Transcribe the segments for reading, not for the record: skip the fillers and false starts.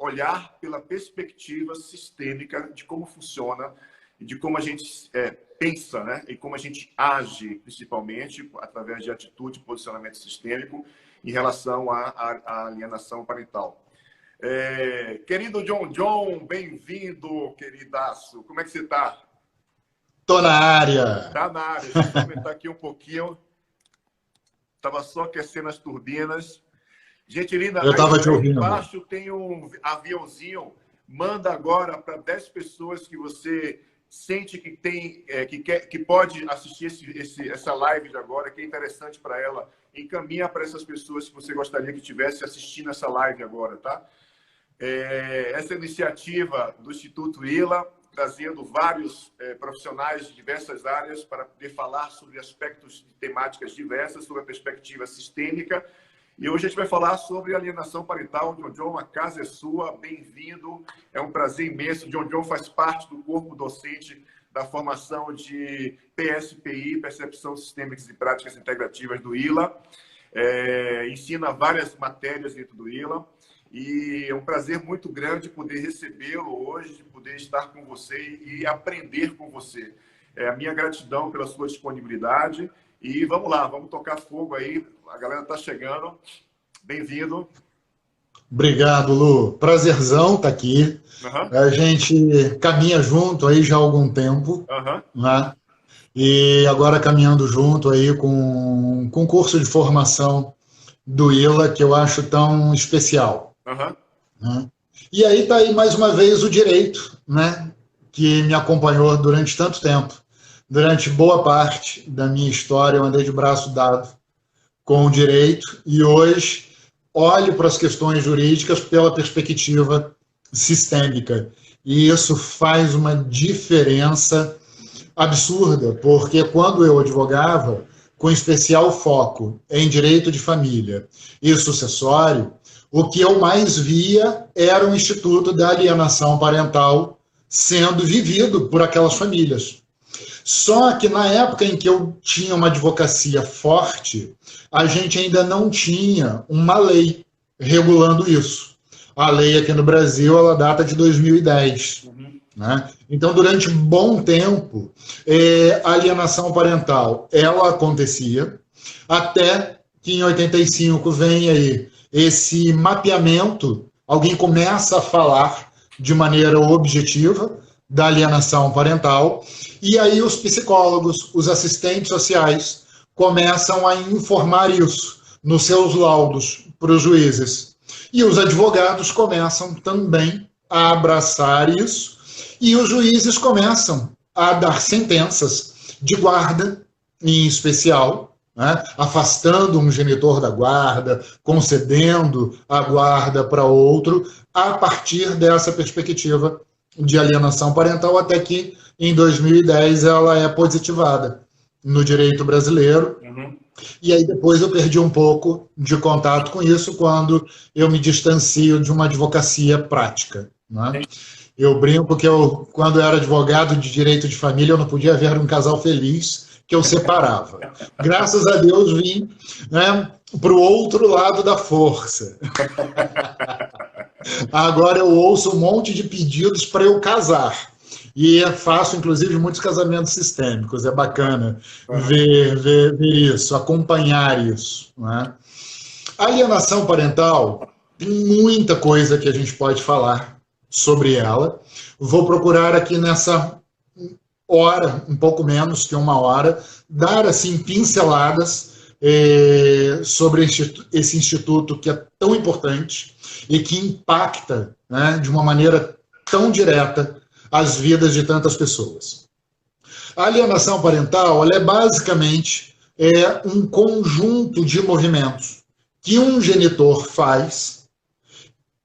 olhar pela perspectiva sistêmica de como funciona e de como a gente pensa, né? E como a gente age, principalmente, através de atitude e posicionamento sistêmico em relação à alienação parental. Querido John, bem-vindo, queridaço. Como é que você está? Estou na área. Está na área. Deixa eu aumentar aqui um pouquinho. Estava só aquecendo as turbinas. Gente linda, eu estava te ouvindo. Embaixo tem um aviãozinho. Manda agora para 10 pessoas que você sente que tem, que pode assistir essa live de agora, que é interessante para ela. Encaminha para essas pessoas que você gostaria que estivesse assistindo essa live agora, tá? Essa iniciativa do Instituto ILA, trazendo vários profissionais de diversas áreas para poder falar sobre aspectos de temáticas diversas, sobre a perspectiva sistêmica. E hoje a gente vai falar sobre alienação parental. John, a casa é sua, bem-vindo. É um prazer imenso. John faz parte do corpo docente da formação de PSPI, Percepção Sistêmicas e Práticas Integrativas do ILA. Ensina várias matérias dentro do ILA. E é um prazer muito grande poder recebê-lo hoje, de poder estar com você e aprender com você. A minha gratidão pela sua disponibilidade. E vamos lá, vamos tocar fogo aí. A galera está chegando. Bem-vindo. Obrigado, Lu. Prazerzão estar aqui. A gente caminha junto aí já há algum tempo, né? E agora caminhando junto aí com um curso de formação do ILA, que eu acho tão especial. Né? E aí está aí mais uma vez o direito, né? Que me acompanhou durante tanto tempo. Durante boa parte da minha história, eu andei de braço dado com o direito e hoje olho para as questões jurídicas pela perspectiva sistêmica. E isso faz uma diferença absurda, porque quando eu advogava, com especial foco em direito de família e sucessório, o que eu mais via era o Instituto da Alienação Parental sendo vivido por aquelas famílias. Só que na época em que eu tinha uma advocacia forte, a gente ainda não tinha uma lei regulando isso. A lei aqui no Brasil, ela data de 2010. Né? Então, durante um bom tempo, a alienação parental, ela acontecia, até que em 85 vem aí esse mapeamento, alguém começa a falar de maneira objetiva da alienação parental, e aí os psicólogos, os assistentes sociais, começam a informar isso nos seus laudos para os juízes. E os advogados começam também a abraçar isso, e os juízes começam a dar sentenças de guarda, em especial, né, afastando um genitor da guarda, concedendo a guarda para outro, a partir dessa perspectiva de alienação parental, até que, em 2010, ela é positivada no direito brasileiro. E aí depois eu perdi um pouco de contato com isso quando eu me distancio de uma advocacia prática. Né? Eu brinco que quando eu era advogado de direito de família, eu não podia ver um casal feliz que eu separava. Graças a Deus vim, né, para o outro lado da força. Agora eu ouço um monte de pedidos para eu casar. E faço, inclusive, muitos casamentos sistêmicos. É bacana ver isso, acompanhar isso. Né? A alienação parental, tem muita coisa que a gente pode falar sobre ela. Vou procurar aqui nessa hora, um pouco menos que uma hora, dar assim pinceladas sobre esse instituto que é tão importante e que impacta, né, de uma maneira tão direta as vidas de tantas pessoas. A alienação parental, ela é basicamente um conjunto de movimentos que um genitor faz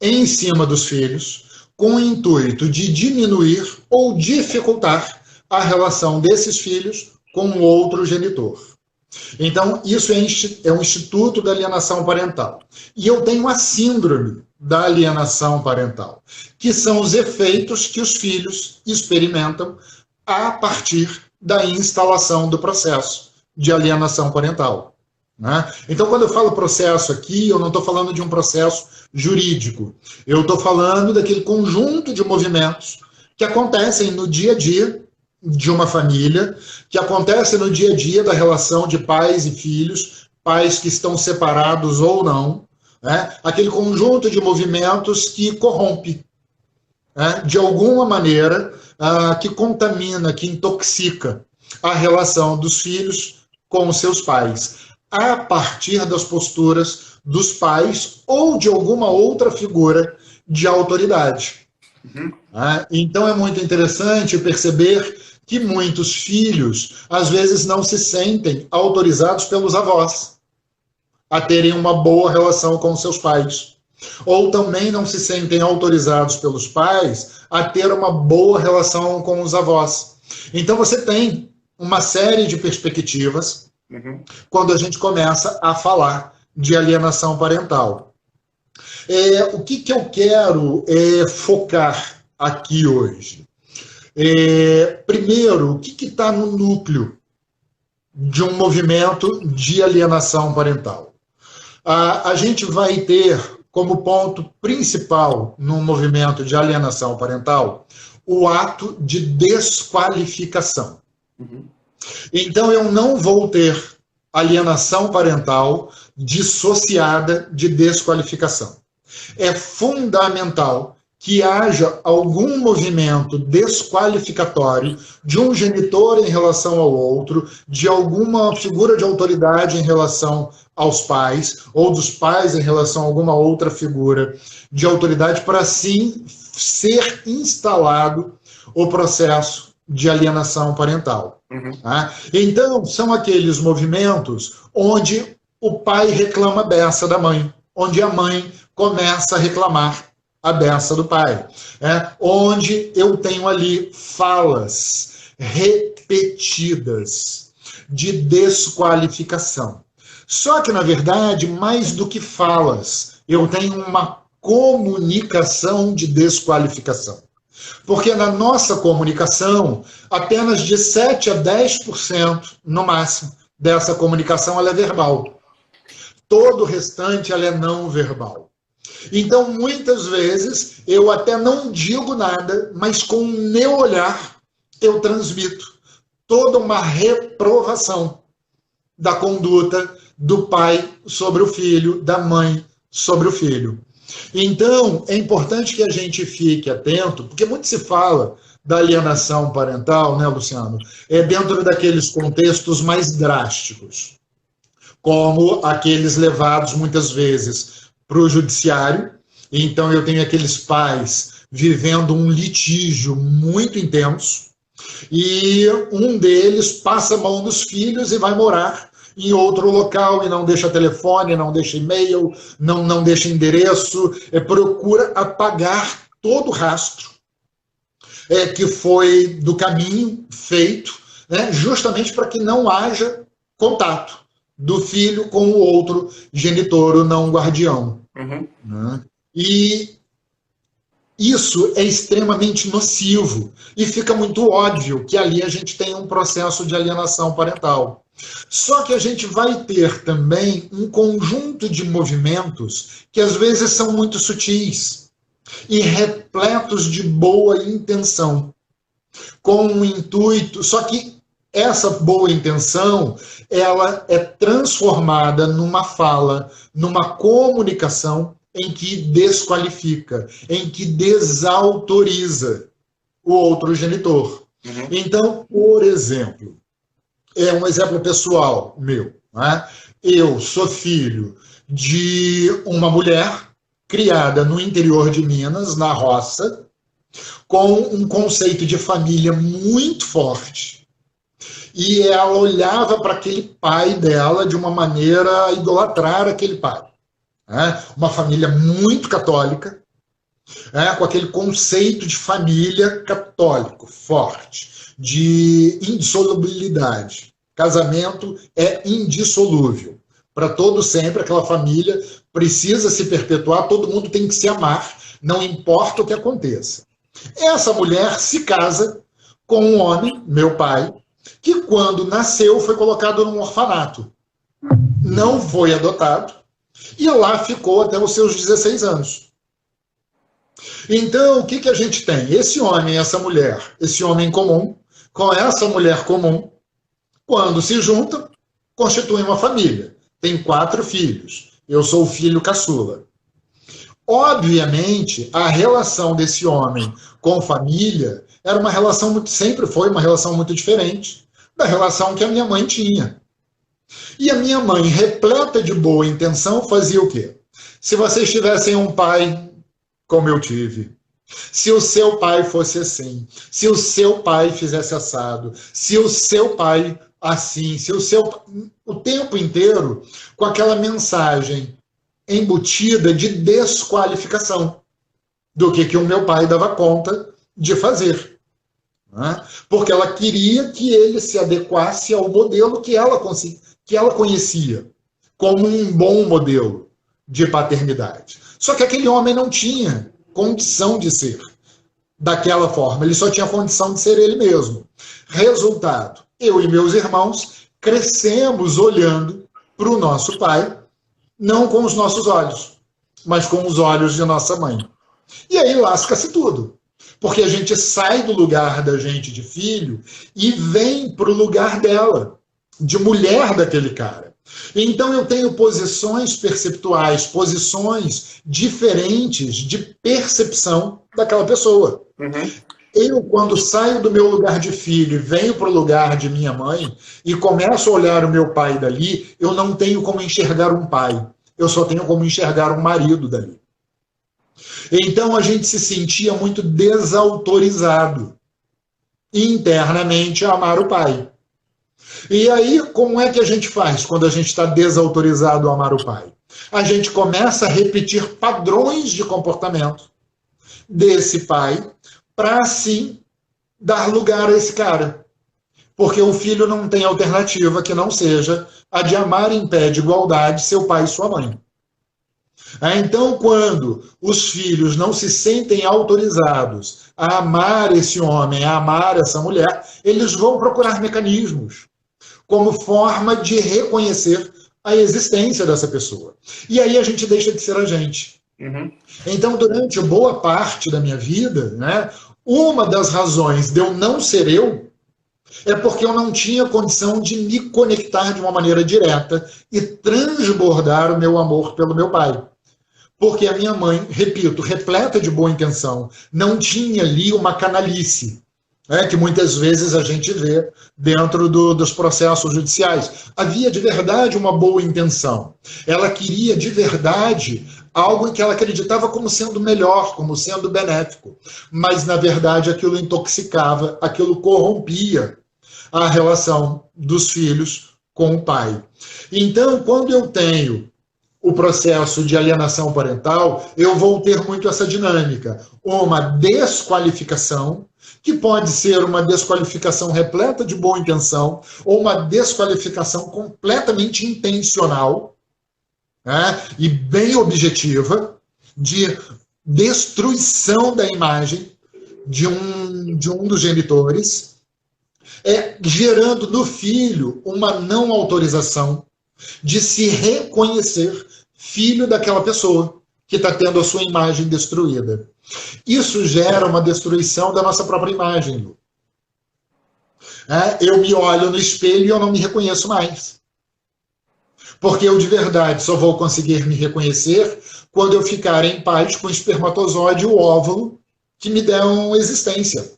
em cima dos filhos com o intuito de diminuir ou dificultar a relação desses filhos com o outro genitor. Então, isso é um instituto da alienação parental. E eu tenho a síndrome da alienação parental, que são os efeitos que os filhos experimentam a partir da instalação do processo de alienação parental. Né? Então, quando eu falo processo aqui, eu não estou falando de um processo jurídico. Eu estou falando daquele conjunto de movimentos que acontecem no dia a dia de uma família, que acontecem no dia a dia da relação de pais e filhos, pais que estão separados ou não, né? Aquele conjunto de movimentos que corrompe, né? De alguma maneira, que contamina, que intoxica a relação dos filhos com os seus pais, a partir das posturas dos pais ou de alguma outra figura de autoridade. Uhum. Então é muito interessante perceber que muitos filhos, às vezes, não se sentem autorizados pelos avós a terem uma boa relação com seus pais. Ou também não se sentem autorizados pelos pais a ter uma boa relação com os avós. Então você tem uma série de perspectivas quando a gente começa a falar de alienação parental. O que eu quero focar aqui hoje? Primeiro, o que está no núcleo de um movimento de alienação parental? A gente vai ter como ponto principal no movimento de alienação parental o ato de desqualificação. Uhum. Então, eu não vou ter alienação parental dissociada de desqualificação. É fundamental que haja algum movimento desqualificatório de um genitor em relação ao outro, de alguma figura de autoridade em relação aos pais, ou dos pais em relação a alguma outra figura de autoridade, para assim ser instalado o processo de alienação parental. Uhum. Tá? Então, são aqueles movimentos onde o pai reclama a beça da mãe, onde a mãe começa a reclamar a beça do pai, onde eu tenho ali falas repetidas de desqualificação. Só que, na verdade, mais do que falas, eu tenho uma comunicação de desqualificação. Porque na nossa comunicação, apenas de 7 a 10%, no máximo, dessa comunicação ela é verbal. Todo o restante ela é não verbal. Então, muitas vezes, eu até não digo nada, mas com o meu olhar, eu transmito toda uma reprovação da conduta do pai sobre o filho, da mãe sobre o filho. Então, é importante que a gente fique atento, porque muito se fala da alienação parental, né, Luciano? Dentro daqueles contextos mais drásticos, como aqueles levados, muitas vezes, para o judiciário. Então, eu tenho aqueles pais vivendo um litígio muito intenso, e um deles passa a mão dos filhos e vai morar em outro local e não deixa telefone, não deixa e-mail, não deixa endereço, procura apagar todo o rastro que foi do caminho feito, né, justamente para que não haja contato do filho com o outro genitor, o não guardião. Uhum. Né? E isso é extremamente nocivo e fica muito óbvio que ali a gente tem um processo de alienação parental. Só que a gente vai ter também um conjunto de movimentos que às vezes são muito sutis e repletos de boa intenção, com um intuito, só que essa boa intenção, ela é transformada numa fala, numa comunicação em que desqualifica, em que desautoriza o outro genitor. Uhum. Então, por exemplo, um exemplo pessoal meu, né? Eu sou filho de uma mulher criada no interior de Minas, na roça, com um conceito de família muito forte. E ela olhava para aquele pai dela de uma maneira a idolatrar aquele pai. Uma família muito católica, com aquele conceito de família católico forte, de indissolubilidade. Casamento é indissolúvel. Para todo sempre, aquela família precisa se perpetuar, todo mundo tem que se amar, não importa o que aconteça. Essa mulher se casa com um homem, meu pai, que quando nasceu foi colocado num orfanato. Não foi adotado, E lá ficou até os seus 16 anos. Então, o que a gente tem? Esse homem, essa mulher, esse homem comum, com essa mulher comum, quando se juntam, constituem uma família. Tem 4 filhos. Eu sou o filho caçula. Obviamente, a relação desse homem com família era uma relação sempre foi uma relação muito diferente da relação que a minha mãe tinha. E a minha mãe, repleta de boa intenção, fazia o quê? Se vocês tivessem um pai como eu tive, se o seu pai fosse assim, se o seu pai fizesse assado, se o seu pai assim, se o tempo inteiro com aquela mensagem embutida de desqualificação do que o meu pai dava conta de fazer. Né? Porque ela queria que ele se adequasse ao modelo que ela conhecia como um bom modelo de paternidade. Só que aquele homem não tinha condição de ser daquela forma, ele só tinha condição de ser ele mesmo. Resultado, eu e meus irmãos crescemos olhando para o nosso pai, não com os nossos olhos, mas com os olhos de nossa mãe. E aí lasca-se tudo, porque a gente sai do lugar da gente de filho e vem para o lugar dela, de mulher daquele cara. Então eu tenho posições perceptuais, posições diferentes de percepção daquela pessoa. Uhum. Eu, quando saio do meu lugar de filho e venho para o lugar de minha mãe e começo a olhar o meu pai dali, eu não tenho como enxergar um pai. Eu só tenho como enxergar um marido dali. Então a gente se sentia muito desautorizado internamente a amar o pai. E aí, como é que a gente faz quando a gente está desautorizado a amar o pai? A gente começa a repetir padrões de comportamento desse pai para, assim, dar lugar a esse cara. Porque o filho não tem alternativa que não seja a de amar em pé de igualdade seu pai e sua mãe. Então, quando os filhos não se sentem autorizados a amar esse homem, a amar essa mulher, eles vão procurar mecanismos como forma de reconhecer a existência dessa pessoa. E aí a gente deixa de ser a gente. Uhum. Então, durante boa parte da minha vida, né, uma das razões de eu não ser eu é porque eu não tinha condição de me conectar de uma maneira direta e transbordar o meu amor pelo meu pai. Porque a minha mãe, repito, repleta de boa intenção, não tinha ali uma canalice, que muitas vezes a gente vê dentro dos processos judiciais. Havia de verdade uma boa intenção. Ela queria de verdade algo em que ela acreditava como sendo melhor, como sendo benéfico. Mas, na verdade, aquilo intoxicava, aquilo corrompia a relação dos filhos com o pai. Então, quando eu tenho o processo de alienação parental, eu vou ter muito essa dinâmica. Uma desqualificação, que pode ser uma desqualificação repleta de boa intenção, ou uma desqualificação completamente intencional, né, e bem objetiva, de destruição da imagem de um dos genitores, gerando no filho uma não autorização de se reconhecer filho daquela pessoa que está tendo a sua imagem destruída. Isso gera uma destruição da nossa própria imagem, Lu. Eu me olho no espelho e eu não me reconheço mais. Porque eu, de verdade, só vou conseguir me reconhecer quando eu ficar em paz com o espermatozoide e o óvulo que me deram existência.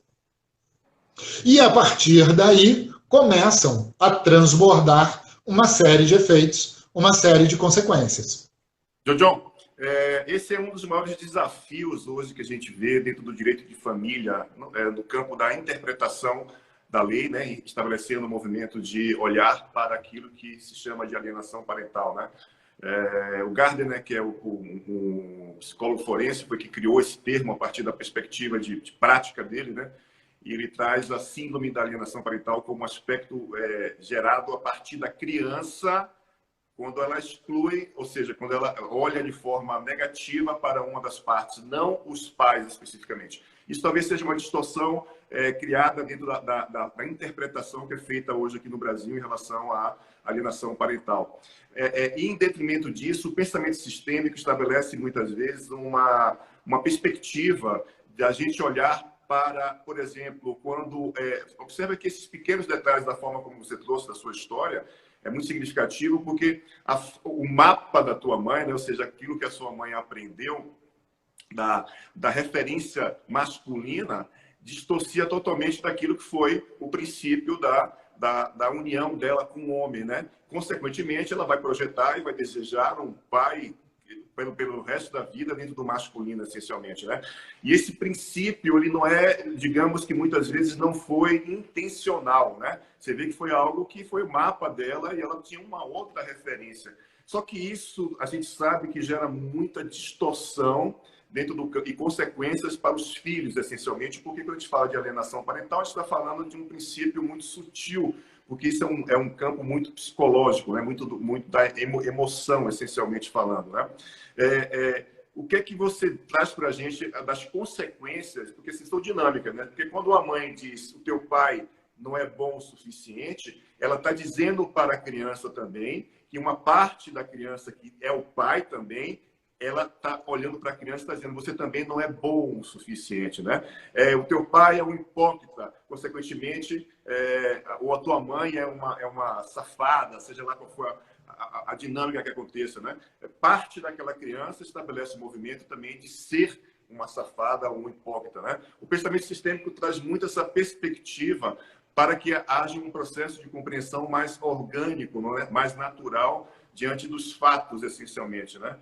E, a partir daí, começam a transbordar uma série de efeitos, uma série de consequências. João, esse é um dos maiores desafios hoje que a gente vê dentro do direito de família, no campo da interpretação da lei, né, estabelecendo um movimento de olhar para aquilo que se chama de alienação parental, né? O Gardner, que é o psicólogo forense, foi que criou esse termo a partir da perspectiva de prática dele, né? E ele traz a síndrome da alienação parental como um aspecto gerado a partir da criança quando ela exclui, ou seja, quando ela olha de forma negativa para uma das partes, não os pais especificamente. Isso talvez seja uma distorção criada dentro da interpretação que é feita hoje aqui no Brasil em relação à alienação parental. E em detrimento disso, o pensamento sistêmico estabelece muitas vezes uma perspectiva de a gente olhar para, por exemplo, quando... observa que esses pequenos detalhes da forma como você trouxe da sua história é muito significativo, porque o mapa da tua mãe, né, ou seja, aquilo que a sua mãe aprendeu da referência masculina, distorcia totalmente daquilo que foi o princípio da união dela com o homem, né? Consequentemente, ela vai projetar e vai desejar um pai pelo resto da vida dentro do masculino, essencialmente, né? E esse princípio, ele não é, digamos que muitas vezes não foi intencional, né? Você vê que foi algo que foi o mapa dela e ela tinha uma outra referência. Só que isso, a gente sabe que gera muita distorção e consequências para os filhos, essencialmente, porque quando a gente fala de alienação parental, a gente está falando de um princípio muito sutil, porque isso é um campo muito psicológico, né? muito da emoção, essencialmente falando, né? O que é que você traz para a gente das consequências, porque vocês são dinâmicas, né? Porque quando a mãe diz o teu pai não é bom o suficiente, ela está dizendo para a criança também que uma parte da criança que é o pai também, ela está olhando para a criança e está dizendo você também não é bom o suficiente, né? O teu pai é um hipócrita, consequentemente, ou a tua mãe é uma safada, seja lá qual for a dinâmica que aconteça, né? Parte daquela criança estabelece o movimento também de ser uma safada ou um hipócrita, né? O pensamento sistêmico traz muito essa perspectiva para que haja um processo de compreensão mais orgânico, não é? Mais natural diante dos fatos, essencialmente, né?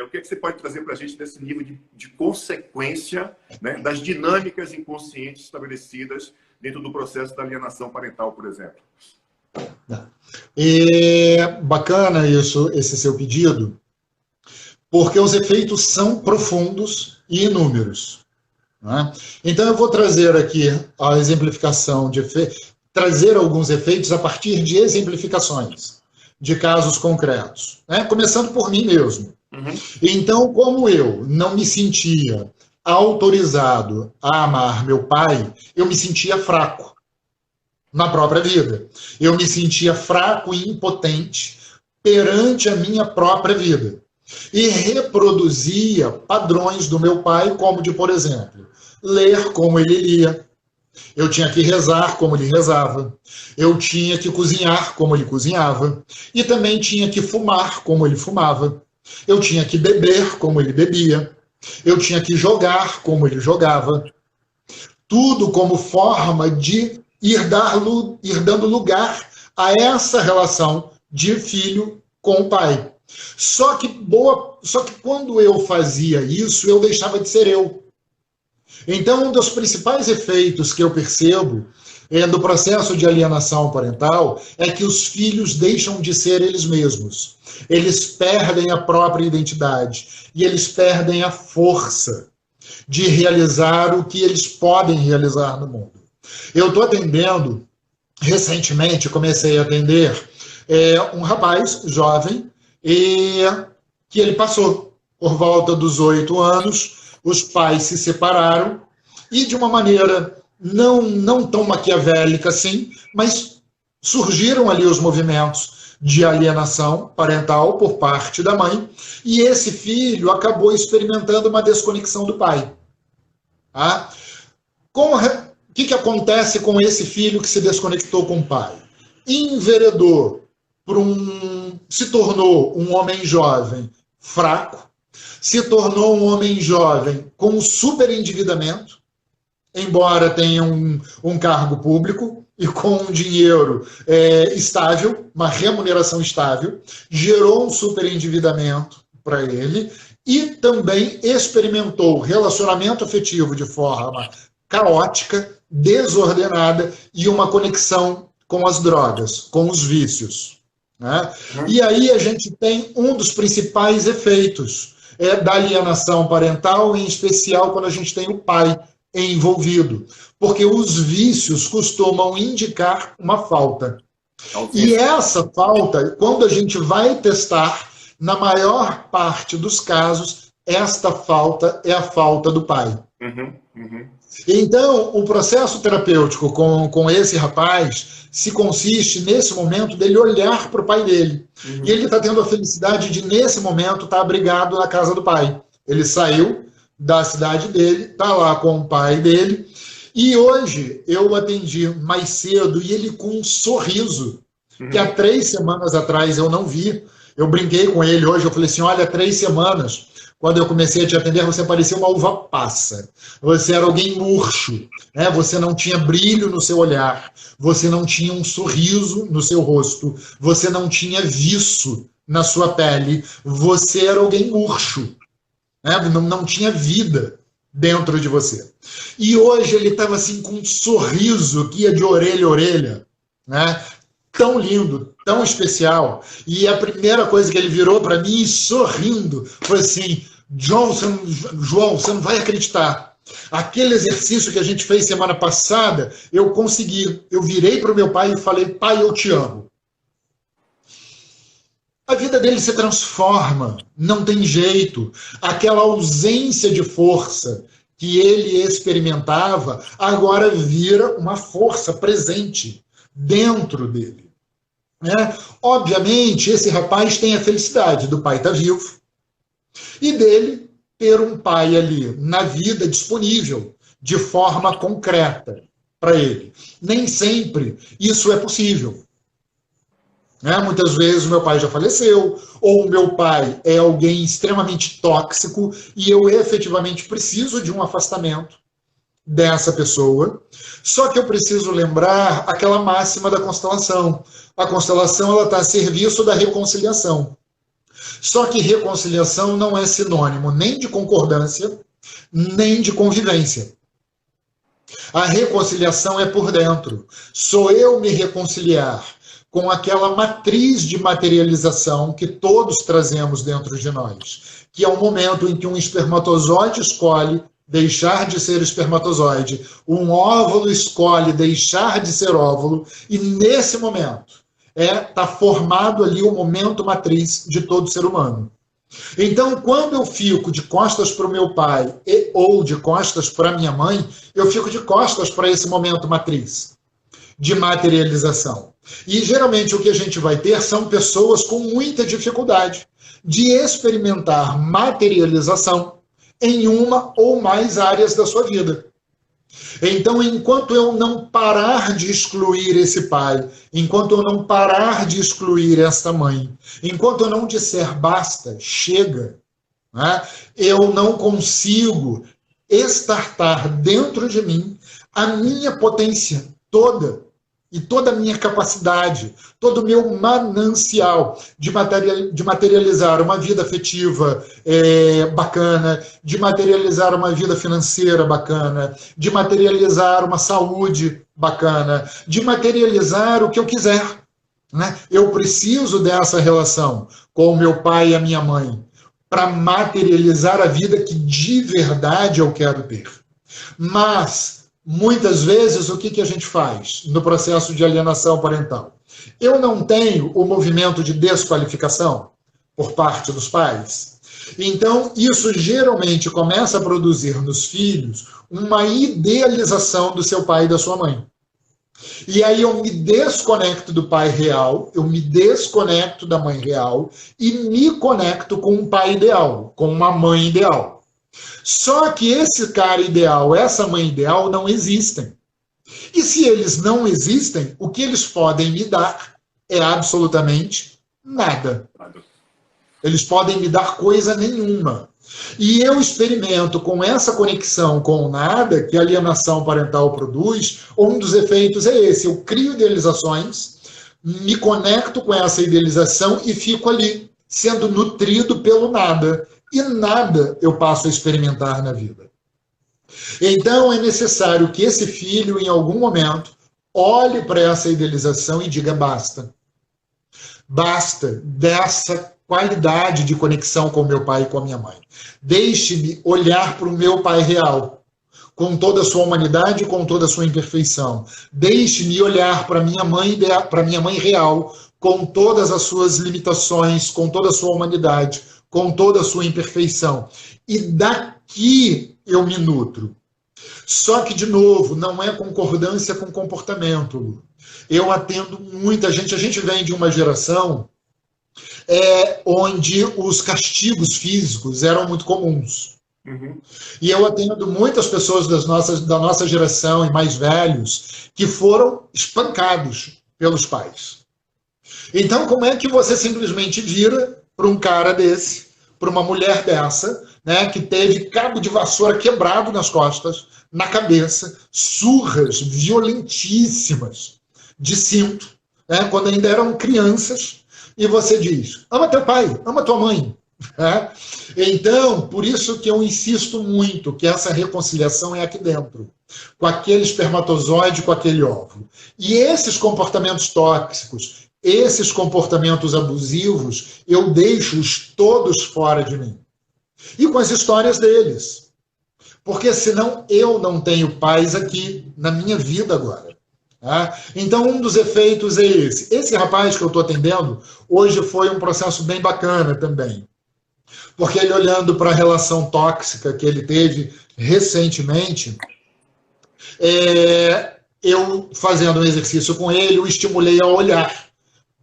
O que você pode trazer para a gente desse nível de consequência, né, das dinâmicas inconscientes estabelecidas dentro do processo da alienação parental, por exemplo? Bacana esse seu pedido, porque os efeitos são profundos e inúmeros, né? Então eu vou trazer aqui a exemplificação trazer alguns efeitos a partir de exemplificações de casos concretos, né? Começando por mim mesmo. Uhum. Então, como eu não me sentia autorizado a amar meu pai, eu me sentia fraco na própria vida. Eu me sentia fraco e impotente perante a minha própria vida. E reproduzia padrões do meu pai, como de, por exemplo, ler como ele lia. Eu tinha que rezar como ele rezava. Eu tinha que cozinhar como ele cozinhava. E também tinha que fumar como ele fumava. Eu tinha que beber como ele bebia. Eu tinha que jogar como ele jogava. Tudo como forma de ir dando lugar a essa relação de filho com o pai. Só que quando eu fazia isso, eu deixava de ser eu. Então, um dos principais efeitos que eu percebo do processo de alienação parental é que os filhos deixam de ser eles mesmos. Eles perdem a própria identidade e eles perdem a força de realizar o que eles podem realizar no mundo. Eu estou atendendo, recentemente comecei a atender um rapaz jovem que ele passou por volta dos 8 anos, os pais se separaram e de uma maneira não tão maquiavélica assim, mas surgiram ali os movimentos de alienação parental por parte da mãe e esse filho acabou experimentando uma desconexão do pai. Tá? O que acontece com esse filho que se desconectou com o pai? Enveredou se tornou um homem jovem fraco, se tornou um homem jovem com superendividamento, embora tenha um cargo público e com um dinheiro estável, uma remuneração estável, gerou um superendividamento para ele e também experimentou relacionamento afetivo de forma caótica, desordenada e uma conexão com as drogas, com os vícios, né? E aí a gente tem um dos principais efeitos da alienação parental, em especial quando a gente tem o pai envolvido, porque os vícios costumam indicar uma falta. E essa falta, quando a gente vai testar, na maior parte dos casos, esta falta é a falta do pai. Então, o processo terapêutico com esse rapaz se consiste, nesse momento, dele olhar para o pai dele. E ele está tendo a felicidade de, nesse momento, estar abrigado na casa do pai. Ele saiu da cidade dele, está lá com o pai dele. E hoje, eu atendi mais cedo, e ele com um sorriso, que há 3 semanas atrás eu não vi. Eu brinquei com ele hoje, eu falei assim, olha, 3 semanas... Quando eu comecei a te atender, você parecia uma uva passa. Você era alguém murcho, né? Você não tinha brilho no seu olhar, você não tinha um sorriso no seu rosto, você não tinha viço na sua pele, você era alguém murcho, né? Não tinha vida dentro de você. E hoje ele estava assim com um sorriso que ia de orelha a orelha, né? Tão lindo, tão especial. E a primeira coisa que ele virou para mim, sorrindo, foi assim, João, você não vai acreditar. Aquele exercício que a gente fez semana passada, eu consegui. Eu virei para o meu pai e falei, pai, eu te amo. A vida dele se transforma, não tem jeito. Aquela ausência de força que ele experimentava, agora vira uma força presente dentro dele. Obviamente, esse rapaz tem a felicidade do pai estar vivo e dele ter um pai ali na vida disponível de forma concreta para ele. Nem sempre isso é possível. Muitas vezes o meu pai já faleceu, ou o meu pai é alguém extremamente tóxico e eu efetivamente preciso de um afastamento dessa pessoa. Só que eu preciso lembrar aquela máxima da constelação. A constelação ela está a serviço da reconciliação. Só que reconciliação não é sinônimo nem de concordância, nem de convivência. A reconciliação é por dentro. Sou eu me reconciliar com aquela matriz de materialização que todos trazemos dentro de nós, que é o momento em que um espermatozoide escolhe deixar de ser espermatozoide, um óvulo escolhe deixar de ser óvulo, e nesse momento está formado ali o momento matriz de todo ser humano. Então, quando eu fico de costas para o meu pai ou de costas para a minha mãe, eu fico de costas para esse momento matriz de materialização. E geralmente o que a gente vai ter são pessoas com muita dificuldade de experimentar materialização em uma ou mais áreas da sua vida. Então, enquanto eu não parar de excluir esse pai, enquanto eu não parar de excluir esta mãe, enquanto eu não disser basta, chega, eu não consigo estartar dentro de mim a minha potência toda, e toda a minha capacidade, todo o meu manancial de materializar uma vida afetiva bacana, de materializar uma vida financeira bacana, de materializar uma saúde bacana, de materializar o que eu quiser. Eu preciso dessa relação com o meu pai e a minha mãe para materializar a vida que de verdade eu quero ter. Mas muitas vezes, o que a gente faz no processo de alienação parental? Eu não tenho o movimento de desqualificação por parte dos pais. Então, isso geralmente começa a produzir nos filhos uma idealização do seu pai e da sua mãe. E aí eu me desconecto do pai real, eu me desconecto da mãe real e me conecto com um pai ideal, com uma mãe ideal. Só que esse cara ideal, essa mãe ideal não existem. E se eles não existem, o que eles podem me dar é absolutamente nada. Eles podem me dar coisa nenhuma. E eu experimento com essa conexão com o nada, que a alienação parental produz, um dos efeitos é esse. Eu crio idealizações, me conecto com essa idealização e fico ali, sendo nutrido pelo nada. E nada eu passo a experimentar na vida. Então é necessário que esse filho, em algum momento, olhe para essa idealização e diga basta. Basta dessa qualidade de conexão com meu pai e com a minha mãe. Deixe-me olhar para o meu pai real, com toda a sua humanidade, com toda a sua imperfeição. Deixe-me olhar para minha mãe real, com todas as suas limitações, com toda a sua humanidade, com toda a sua imperfeição. E daqui eu me nutro. Só que, de novo, não é concordância com comportamento. Eu atendo muita gente. A gente vem de uma geração onde os castigos físicos eram muito comuns. Uhum. E eu atendo muitas pessoas da nossa geração e mais velhos que foram espancados pelos pais. Então, como é que você simplesmente vira para um cara desse, para uma mulher dessa, né, que teve cabo de vassoura quebrado nas costas, na cabeça, surras violentíssimas de cinto, né, quando ainda eram crianças, e você diz, ama teu pai, ama tua mãe. Né? Então, por isso que eu insisto muito que essa reconciliação é aqui dentro, com aquele espermatozoide, com aquele óvulo. E esses comportamentos tóxicos, esses comportamentos abusivos, eu deixo-os todos fora de mim. E com as histórias deles. Porque senão eu não tenho paz aqui na minha vida agora. Tá? Então, um dos efeitos é esse. Esse rapaz que eu estou atendendo, hoje foi um processo bem bacana também. Porque ele olhando para a relação tóxica que ele teve recentemente, eu fazendo um exercício com ele, o estimulei a olhar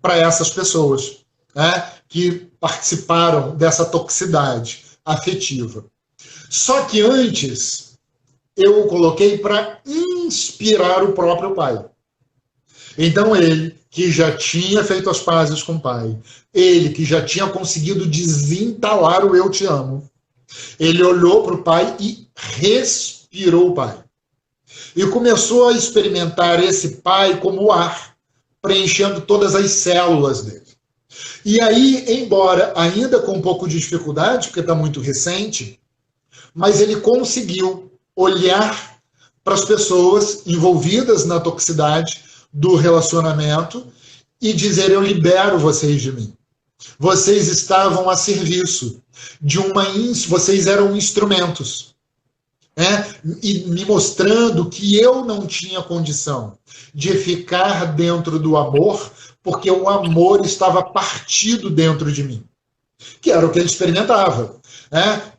para essas pessoas, né, que participaram dessa toxicidade afetiva. Só que antes, eu o coloquei para inspirar o próprio pai. Então ele, que já tinha feito as pazes com o pai, ele que já tinha conseguido desentalar o eu te amo, ele olhou para o pai e respirou o pai. E começou a experimentar esse pai como o ar, preenchendo todas as células dele. E aí, embora ainda com um pouco de dificuldade, porque está muito recente, mas ele conseguiu olhar para as pessoas envolvidas na toxicidade do relacionamento e dizer, eu libero vocês de mim. Vocês estavam a serviço de vocês eram instrumentos. E me mostrando que eu não tinha condição de ficar dentro do amor, porque o amor estava partido dentro de mim. Que era o que ele experimentava.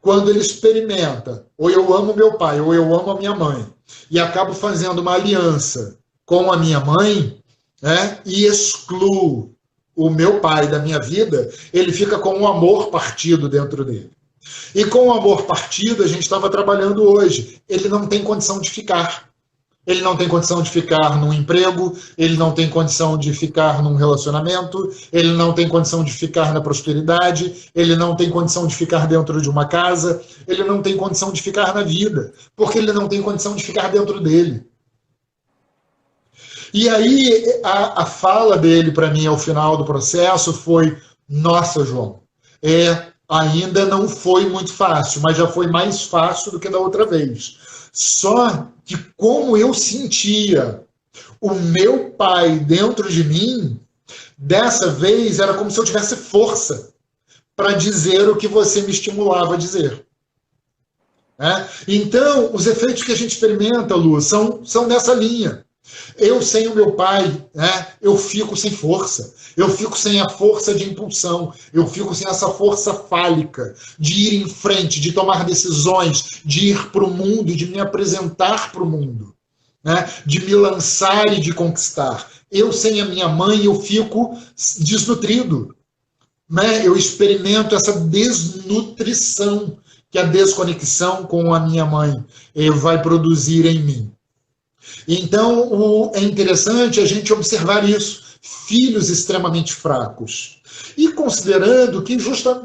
Quando ele experimenta, ou eu amo meu pai, ou eu amo a minha mãe, e acabo fazendo uma aliança com a minha mãe, e excluo o meu pai da minha vida, ele fica com um amor partido dentro dele. E com o amor partido, a gente estava trabalhando hoje. Ele não tem condição de ficar. Ele não tem condição de ficar num emprego, ele não tem condição de ficar num relacionamento, ele não tem condição de ficar na prosperidade, ele não tem condição de ficar dentro de uma casa, ele não tem condição de ficar na vida, porque ele não tem condição de ficar dentro dele. E aí, a fala dele para mim ao final do processo foi, nossa, João, ainda não foi muito fácil, mas já foi mais fácil do que da outra vez. Só que como eu sentia o meu pai dentro de mim, dessa vez era como se eu tivesse força para dizer o que você me estimulava a dizer. Então, os efeitos que a gente experimenta, Lu, são nessa linha. Eu sem o meu pai, eu fico sem força, eu fico sem a força de impulsão, eu fico sem essa força fálica de ir em frente, de tomar decisões, de ir para o mundo, de me apresentar para o mundo, de me lançar e de conquistar. Eu sem a minha mãe, eu fico desnutrido. Eu experimento essa desnutrição que a desconexão com a minha mãe vai produzir em mim. Então, é interessante a gente observar isso. Filhos extremamente fracos. E considerando que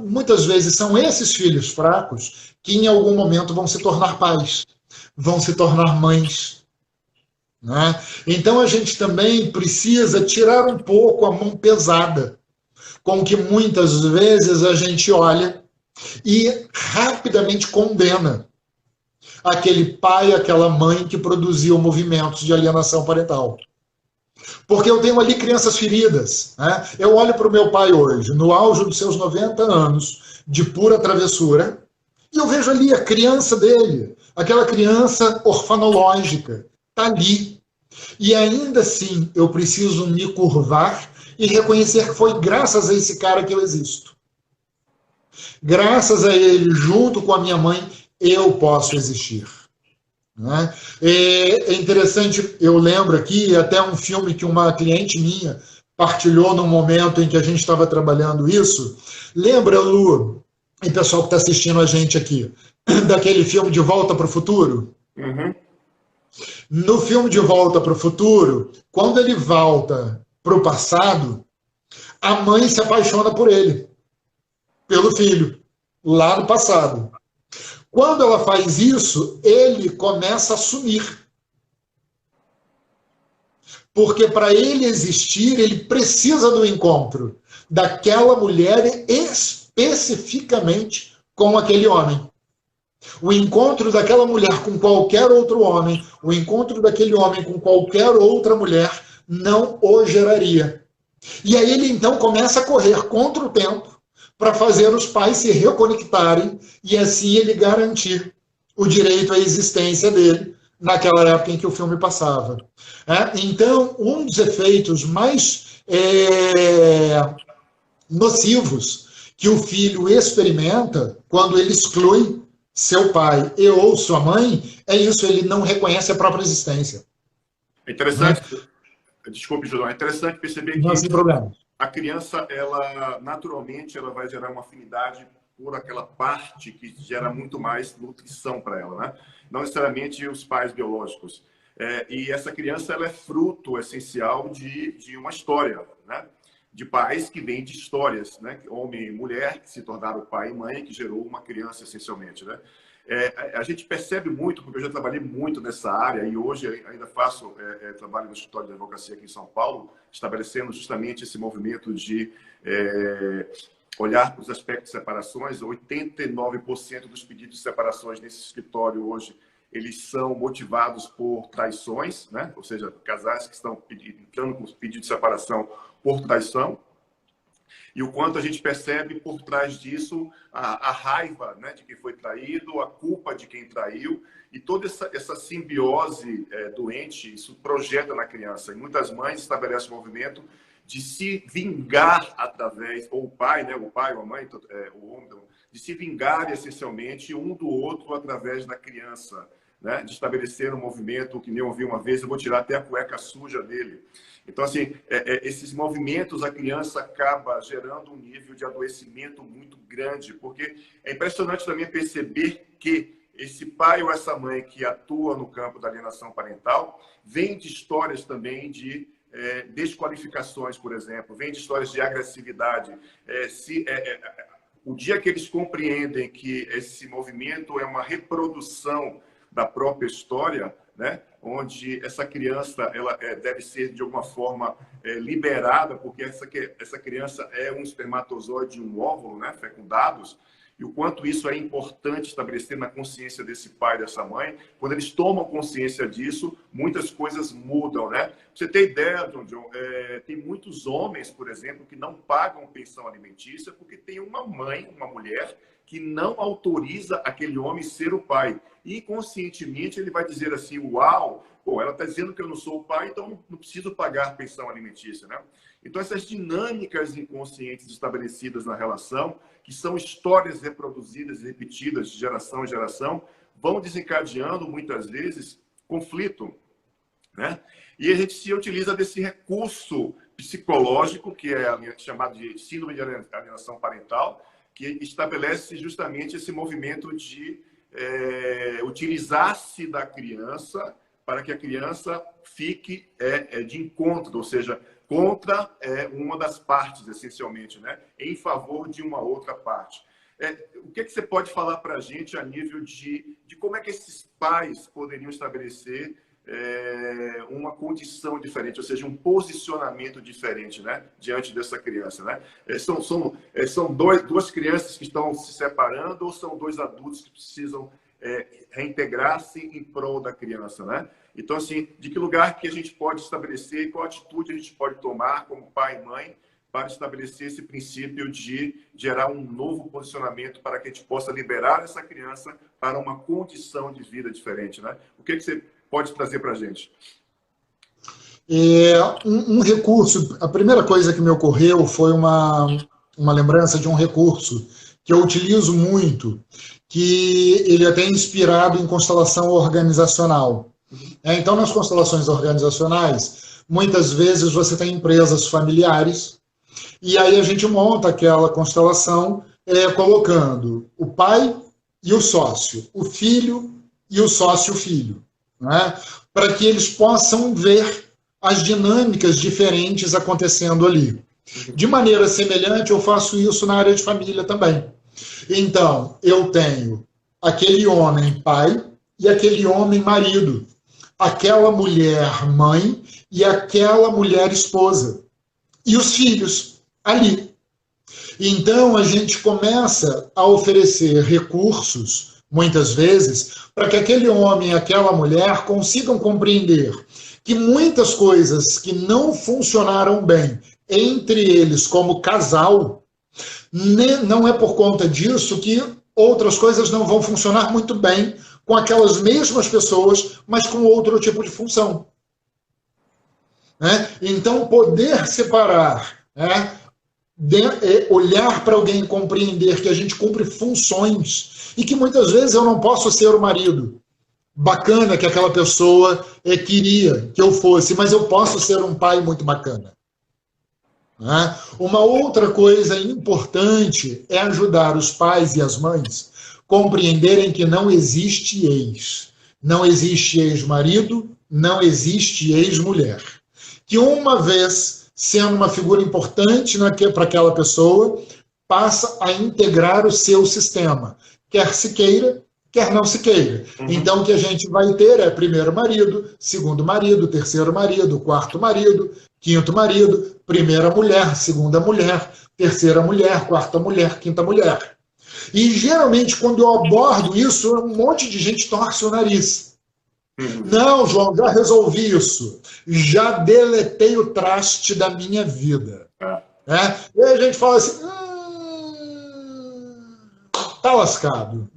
muitas vezes são esses filhos fracos que em algum momento vão se tornar pais, vão se tornar mães. Então, a gente também precisa tirar um pouco a mão pesada com que muitas vezes a gente olha e rapidamente condena aquele pai, aquela mãe que produziu movimentos de alienação parental. Porque eu tenho ali crianças feridas. Eu olho para o meu pai hoje, no auge dos seus 90 anos, de pura travessura, e eu vejo ali a criança dele, aquela criança orfanológica está ali. E ainda assim, eu preciso me curvar e reconhecer que foi graças a esse cara que eu existo. Graças a ele, junto com a minha mãe, eu posso existir. Né? É interessante, eu lembro aqui, até um filme que uma cliente minha partilhou no momento em que a gente estava trabalhando isso. Lembra, Lu, e pessoal que está assistindo a gente aqui, daquele filme De Volta para o Futuro? Uhum. No filme De Volta para o Futuro, quando ele volta para o passado, a mãe se apaixona por ele, pelo filho, lá no passado. Quando ela faz isso, ele começa a sumir. Porque para ele existir, ele precisa do encontro daquela mulher especificamente com aquele homem. O encontro daquela mulher com qualquer outro homem, o encontro daquele homem com qualquer outra mulher, não o geraria. E aí ele então começa a correr contra o tempo para fazer os pais se reconectarem e assim ele garantir o direito à existência dele naquela época em que o filme passava. Então, um dos efeitos mais nocivos que o filho experimenta quando ele exclui seu pai e ou sua mãe é isso, ele não reconhece a própria existência. É interessante, desculpe, João, é interessante perceber não, que sem problema. A criança, ela naturalmente, ela vai gerar uma afinidade por aquela parte que gera muito mais nutrição para ela, né? Não necessariamente os pais biológicos. E essa criança, ela é fruto essencial de uma história, né? De pais que vêm de histórias, né? Homem e mulher que se tornaram pai e mãe, que gerou uma criança essencialmente, né? A gente percebe muito, porque eu já trabalhei muito nessa área e hoje ainda faço trabalho no escritório de advocacia aqui em São Paulo, estabelecendo justamente esse movimento de olhar para os aspectos de separações. 89% dos pedidos de separações nesse escritório hoje, eles são motivados por traições, né? Ou seja, casais que estão entrando com pedido de separação por traição. E o quanto a gente percebe por trás disso a raiva, né, de quem foi traído, a culpa de quem traiu, e toda essa simbiose doente, isso projeta na criança. E muitas mães estabelecem um movimento de se vingar através, ou o pai, né, o pai ou a mãe, o homem, de se vingar essencialmente um do outro através da criança, né, de estabelecer um movimento, que nem eu vi uma vez, eu vou tirar até a cueca suja dele. Então, assim, esses movimentos, a criança acaba gerando um nível de adoecimento muito grande, porque é impressionante também perceber que esse pai ou essa mãe que atua no campo da alienação parental vem de histórias também de desqualificações, por exemplo, vem de histórias de agressividade. O dia que eles compreendem que esse movimento é uma reprodução da própria história, né? Onde essa criança ela deve ser de alguma forma liberada, porque essa criança é um espermatozoide e um óvulo, né, fecundados, e o quanto isso é importante estabelecer na consciência desse pai, dessa mãe. Quando eles tomam consciência disso, muitas coisas mudam, né? Pra você ter ideia, John, tem muitos homens, por exemplo, que não pagam pensão alimentícia porque tem uma mãe, uma mulher, que não autoriza aquele homem ser o pai. E, inconscientemente, ele vai dizer assim, uau, pô, ela está dizendo que eu não sou o pai, então não preciso pagar pensão alimentícia, né? Então, essas dinâmicas inconscientes estabelecidas na relação, que são histórias reproduzidas e repetidas de geração em geração, vão desencadeando, muitas vezes, conflito, né? E a gente se utiliza desse recurso psicológico, que é chamado de síndrome de alienação parental, que estabelece justamente esse movimento de utilizar-se da criança para que a criança fique de encontro, ou seja, contra uma das partes, essencialmente, né? Em favor de uma outra parte. O que você pode falar para a gente a nível de como é que esses pais poderiam estabelecer uma condição diferente, ou seja, um posicionamento diferente, né, diante dessa criança, né? São duas crianças que estão se separando ou são dois adultos que precisam reintegrar-se em prol da criança, né? Então, assim, de que lugar que a gente pode estabelecer, qual atitude a gente pode tomar como pai e mãe para estabelecer esse princípio de gerar um novo posicionamento para que a gente possa liberar essa criança para uma condição de vida diferente, né? O que você pode trazer para a gente? Um recurso, a primeira coisa que me ocorreu foi uma lembrança de um recurso que eu utilizo muito, que ele é até inspirado em constelação organizacional. Então, nas constelações organizacionais, muitas vezes você tem empresas familiares, e aí a gente monta aquela constelação colocando o pai e o sócio, o filho e o sócio-filho, né? Para que eles possam ver as dinâmicas diferentes acontecendo ali. De maneira semelhante, eu faço isso na área de família também. Então, eu tenho aquele homem pai e aquele homem marido, aquela mulher mãe e aquela mulher esposa, e os filhos ali. Então, a gente começa a oferecer recursos, muitas vezes, para que aquele homem e aquela mulher consigam compreender que muitas coisas que não funcionaram bem entre eles como casal, não é por conta disso que outras coisas não vão funcionar muito bem com aquelas mesmas pessoas, mas com outro tipo de função. Então, poder separar, olhar para alguém e compreender que a gente cumpre funções e que muitas vezes eu não posso ser o marido bacana que aquela pessoa queria que eu fosse, mas eu posso ser um pai muito bacana. Uma outra coisa importante é ajudar os pais e as mães a compreenderem que não existe ex. Não existe ex-marido, não existe ex-mulher. Que uma vez, sendo uma figura importante para aquela pessoa, passa a integrar o seu sistema. Quer se queira, quer não se queira. Então, o que a gente vai ter é primeiro marido, segundo marido, terceiro marido, quarto marido, quinto marido, primeira mulher, segunda mulher, terceira mulher, quarta mulher, quinta mulher. E, geralmente, quando eu abordo isso, um monte de gente torce o nariz. Não, João, já resolvi isso. Já deletei o traste da minha vida. E aí a gente fala assim, tá lascado.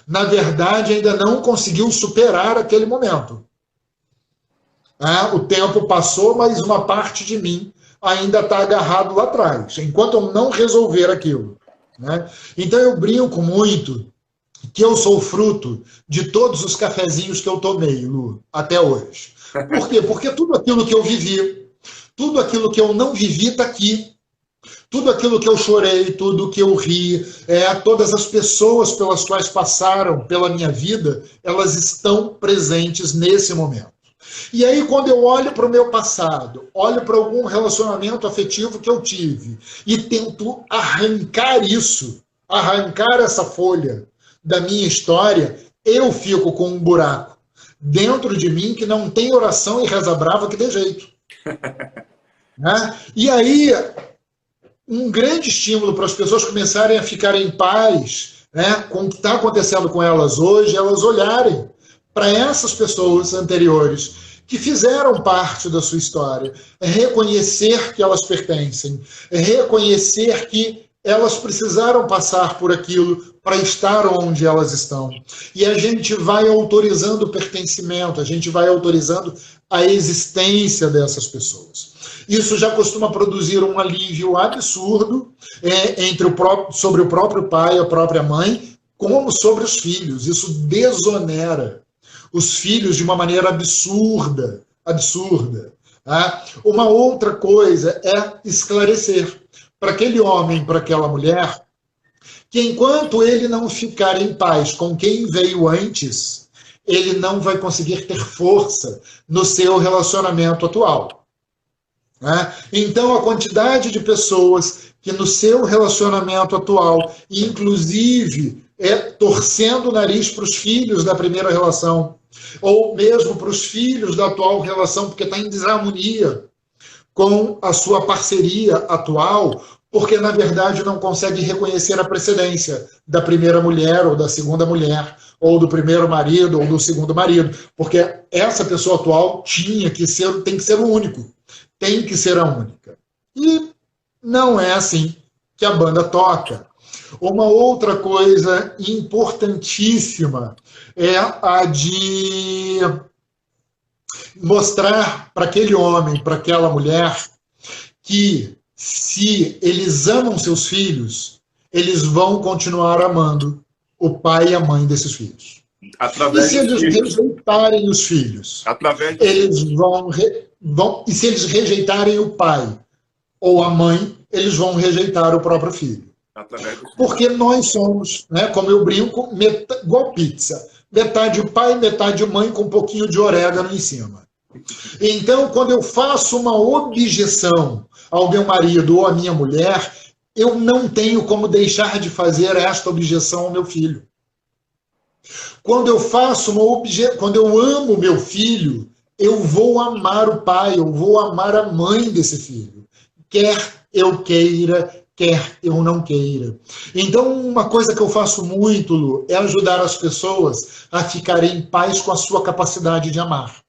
Na verdade, ainda não conseguiu superar aquele momento. O tempo passou, mas uma parte de mim ainda está agarrado lá atrás, enquanto eu não resolver aquilo. Então eu brinco muito que eu sou fruto de todos os cafezinhos que eu tomei, Lu, até hoje. Por quê? Porque tudo aquilo que eu vivi, tudo aquilo que eu não vivi está aqui. Tudo aquilo que eu chorei, tudo que eu ri, todas as pessoas pelas quais passaram pela minha vida, elas estão presentes nesse momento. E aí, quando eu olho para o meu passado, olho para algum relacionamento afetivo que eu tive e tento arrancar isso, arrancar essa folha da minha história, eu fico com um buraco dentro de mim que não tem oração e reza brava que dê jeito. E aí, um grande estímulo para as pessoas começarem a ficar em paz, com o que está acontecendo com elas hoje, elas olharem para essas pessoas anteriores que fizeram parte da sua história, reconhecer que elas pertencem, reconhecer que elas precisaram passar por aquilo para estar onde elas estão. E a gente vai autorizando o pertencimento, a gente vai autorizando a existência dessas pessoas. Isso já costuma produzir um alívio absurdo sobre o próprio pai, a própria mãe, como sobre os filhos. Isso desonera os filhos de uma maneira absurda. Uma outra coisa é esclarecer para aquele homem, para aquela mulher, que enquanto ele não ficar em paz com quem veio antes, ele não vai conseguir ter força no seu relacionamento atual. Então, a quantidade de pessoas que no seu relacionamento atual, inclusive torcendo o nariz para os filhos da primeira relação, ou mesmo para os filhos da atual relação, porque está em desarmonia com a sua parceria atual, porque, na verdade, não consegue reconhecer a precedência da primeira mulher, ou da segunda mulher, ou do primeiro marido, ou do segundo marido, porque essa pessoa atual tem que ser o único, tem que ser a única. E não é assim que a banda toca. Uma outra coisa importantíssima é a de mostrar para aquele homem, para aquela mulher, que se eles amam seus filhos, eles vão continuar amando o pai e a mãe desses filhos. E se eles rejeitarem os filhos, eles vão. E se eles rejeitarem o pai ou a mãe, eles vão rejeitar o próprio filho. Porque nós somos, né, como eu brinco, igual pizza. Metade pai, metade mãe, com um pouquinho de orégano em cima. Então, quando eu faço uma objeção ao meu marido ou à minha mulher, eu não tenho como deixar de fazer esta objeção ao meu filho. Quando eu faço quando eu amo meu filho, eu vou amar o pai, eu vou amar a mãe desse filho. Quer eu queira, quer eu não queira. Então, uma coisa que eu faço muito, Lu, é ajudar as pessoas a ficarem em paz com a sua capacidade de amar.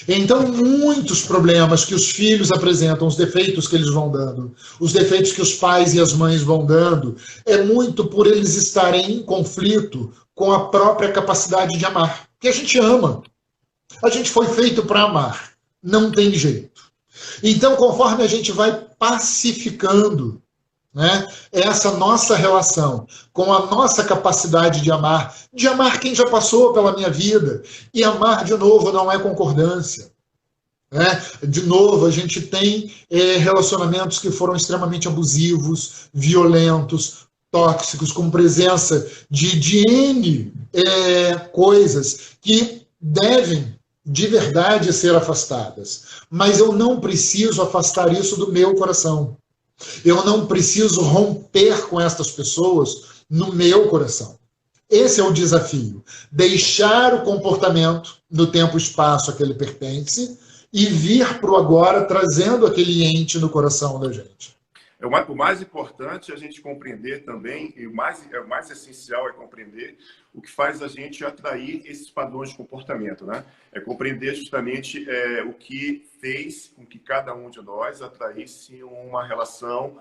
Então, muitos problemas que os filhos apresentam, os defeitos que eles vão dando, os defeitos que os pais e as mães vão dando, é muito por eles estarem em conflito com a própria capacidade de amar. Porque a gente ama. A gente foi feito para amar. Não tem jeito. Então, conforme a gente vai pacificando, né, essa nossa relação com a nossa capacidade de amar quem já passou pela minha vida, e amar de novo não é concordância. Né? De novo, a gente tem relacionamentos que foram extremamente abusivos, violentos, tóxicos, com presença de N coisas que devem de verdade ser afastadas. Mas eu não preciso afastar isso do meu coração. Eu não preciso romper com estas pessoas no meu coração. Esse é o desafio. Deixar o comportamento no tempo e espaço a que ele pertence e vir para o agora trazendo aquele ente no coração da gente. O mais importante é a gente compreender também, e o mais essencial é compreender o que faz a gente atrair esses padrões de comportamento, né? É compreender justamente o que fez com que cada um de nós atraísse uma relação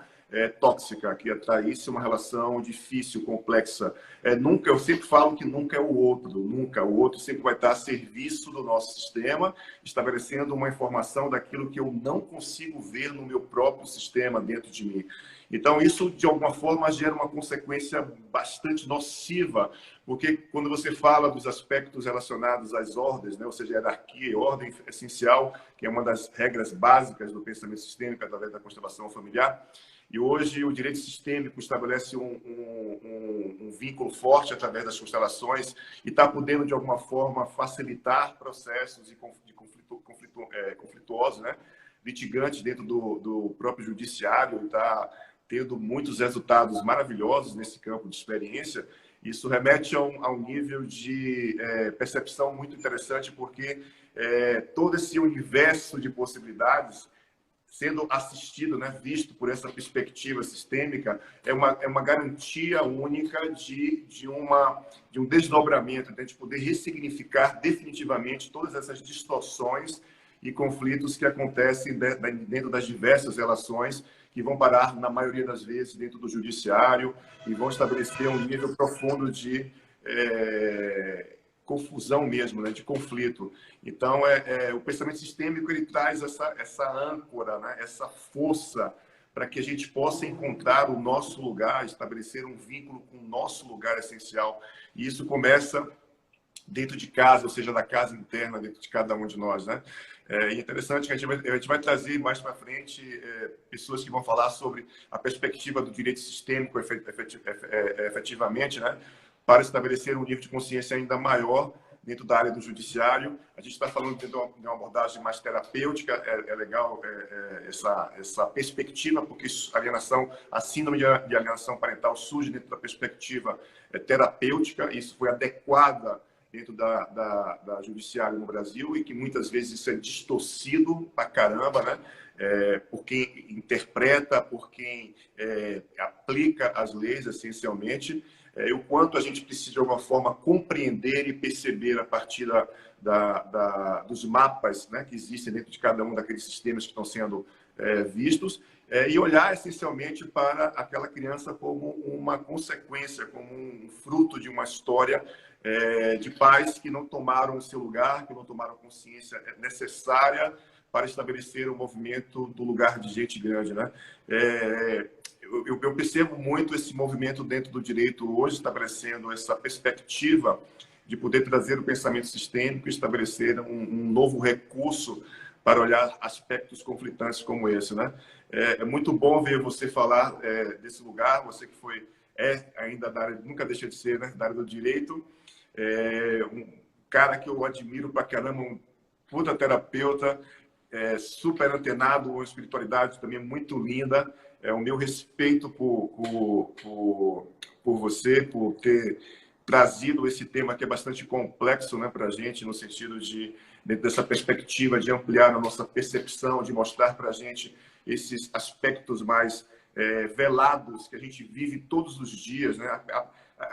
tóxica, que atraísse uma relação difícil, complexa. Eu sempre falo que nunca é o outro, nunca. O outro sempre vai estar a serviço do nosso sistema, estabelecendo uma informação daquilo que eu não consigo ver no meu próprio sistema dentro de mim. Então, isso, de alguma forma, gera uma consequência bastante nociva, porque quando você fala dos aspectos relacionados às ordens, né, ou seja, hierarquia e ordem essencial, que é uma das regras básicas do pensamento sistêmico através da constelação familiar, e hoje o direito sistêmico estabelece um vínculo forte através das constelações e está podendo, de alguma forma, facilitar processos conflituosos, né? Litigantes dentro do próprio judiciário, está tendo muitos resultados maravilhosos nesse campo de experiência. Isso remete a um nível de percepção muito interessante, porque todo esse universo de possibilidades sendo assistido, né, visto por essa perspectiva sistêmica, é uma garantia única de um desdobramento, de a gente poder ressignificar definitivamente todas essas distorções e conflitos que acontecem dentro das diversas relações, que vão parar, na maioria das vezes, dentro do judiciário e vão estabelecer um nível profundo de confusão mesmo, né, de conflito. Então, o pensamento sistêmico ele traz essa âncora, né, essa força para que a gente possa encontrar o nosso lugar, estabelecer um vínculo com o nosso lugar essencial. E isso começa dentro de casa, ou seja, da casa interna, dentro de cada um de nós, né? É interessante que a gente vai trazer mais para frente pessoas que vão falar sobre a perspectiva do direito sistêmico efetivamente, né? Para estabelecer um nível de consciência ainda maior dentro da área do judiciário. A gente está falando de uma abordagem mais terapêutica, é legal essa perspectiva, porque a síndrome de alienação parental surge dentro da perspectiva terapêutica, isso foi adequada dentro da judiciário no Brasil e que muitas vezes isso é distorcido pra caramba, né? Por quem interpreta, por quem aplica as leis, essencialmente, e o quanto a gente precisa, de alguma forma, compreender e perceber a partir dos mapas, né, que existem dentro de cada um daqueles sistemas que estão sendo vistos, e olhar essencialmente para aquela criança como uma consequência, como um fruto de uma história de pais que não tomaram o seu lugar, que não tomaram a consciência necessária para estabelecer o movimento do lugar de gente grande, né? Eu percebo muito esse movimento dentro do direito hoje, estabelecendo essa perspectiva de poder trazer o pensamento sistêmico e estabelecer um novo recurso para olhar aspectos conflitantes como esse, né? É muito bom ver você falar desse lugar, você que ainda da área, nunca deixa de ser, né, da área do direito, um cara que eu admiro pra caramba, um puta terapeuta, super antenado, uma espiritualidade também muito linda. O meu respeito por você, por ter trazido esse tema que é bastante complexo, né, para a gente, no sentido de, dentro dessa perspectiva, de ampliar a nossa percepção, de mostrar para a gente esses aspectos mais velados que a gente vive todos os dias, né?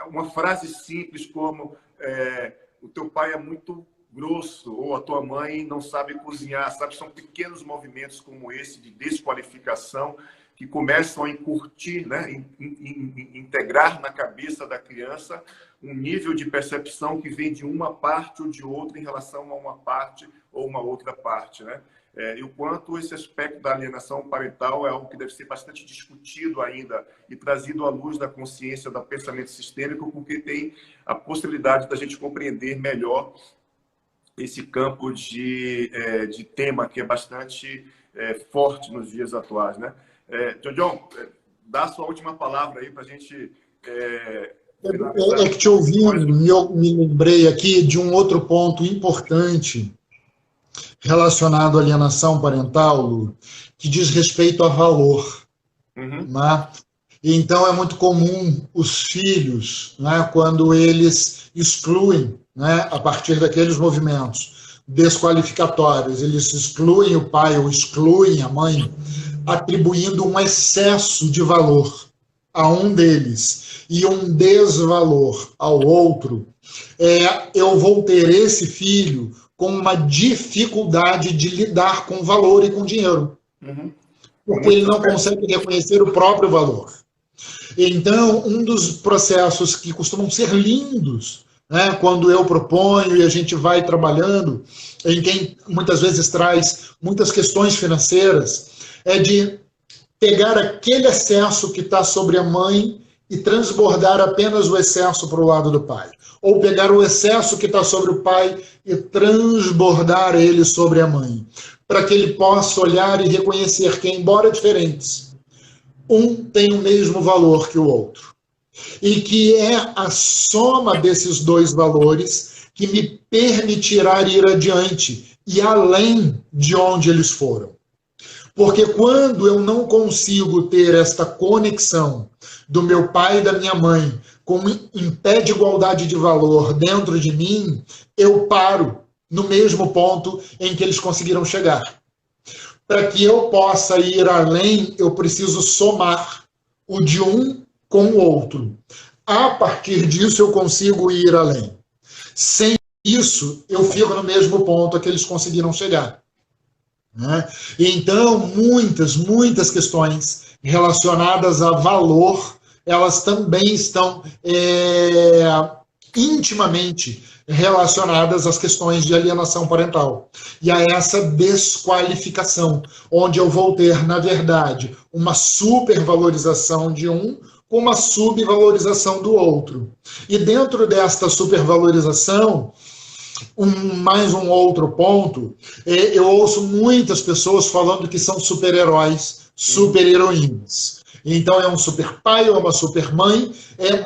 Uma frase simples como o teu pai é muito grosso ou a tua mãe não sabe cozinhar, sabe? São pequenos movimentos como esse de desqualificação que começam a encurtir, né? Integrar na cabeça da criança um nível de percepção que vem de uma parte ou de outra em relação a uma parte ou uma outra parte, né? E o quanto esse aspecto da alienação parental é algo que deve ser bastante discutido ainda e trazido à luz da consciência do pensamento sistêmico, porque tem a possibilidade da gente compreender melhor esse campo de tema que é bastante forte nos dias atuais, né? John, dá a sua última palavra aí para a gente... que te ouvindo, eu me lembrei aqui de um outro ponto importante relacionado à alienação parental, Lu, que diz respeito a valor. Né? Então, é muito comum os filhos, né, quando eles excluem, né, a partir daqueles movimentos desqualificatórios, eles excluem o pai ou excluem a mãe, atribuindo um excesso de valor a um deles e um desvalor ao outro, eu vou ter esse filho com uma dificuldade de lidar com valor e com dinheiro. Porque ele não consegue reconhecer o próprio valor. Então, um dos processos que costumam ser lindos, né, quando eu proponho e a gente vai trabalhando, em quem muitas vezes traz muitas questões financeiras, é de pegar aquele excesso que está sobre a mãe e transbordar apenas o excesso para o lado do pai. Ou pegar o excesso que está sobre o pai e transbordar ele sobre a mãe. Para que ele possa olhar e reconhecer que, embora diferentes, um tem o mesmo valor que o outro. E que é a soma desses dois valores que me permitirá ir adiante e além de onde eles foram. Porque quando eu não consigo ter esta conexão do meu pai e da minha mãe em pé de igualdade de valor dentro de mim, eu paro no mesmo ponto em que eles conseguiram chegar. Para que eu possa ir além, eu preciso somar o de um com o outro. A partir disso, eu consigo ir além. Sem isso, eu fico no mesmo ponto a que eles conseguiram chegar. Né? Então, muitas questões relacionadas a valor, elas também estão intimamente relacionadas às questões de alienação parental. E a essa desqualificação, onde eu vou ter, na verdade, uma supervalorização de um com uma subvalorização do outro. E dentro desta supervalorização, mais um outro ponto, eu ouço muitas pessoas falando que são super-heróis, super-heroínas. Então é um super pai ou uma super mãe,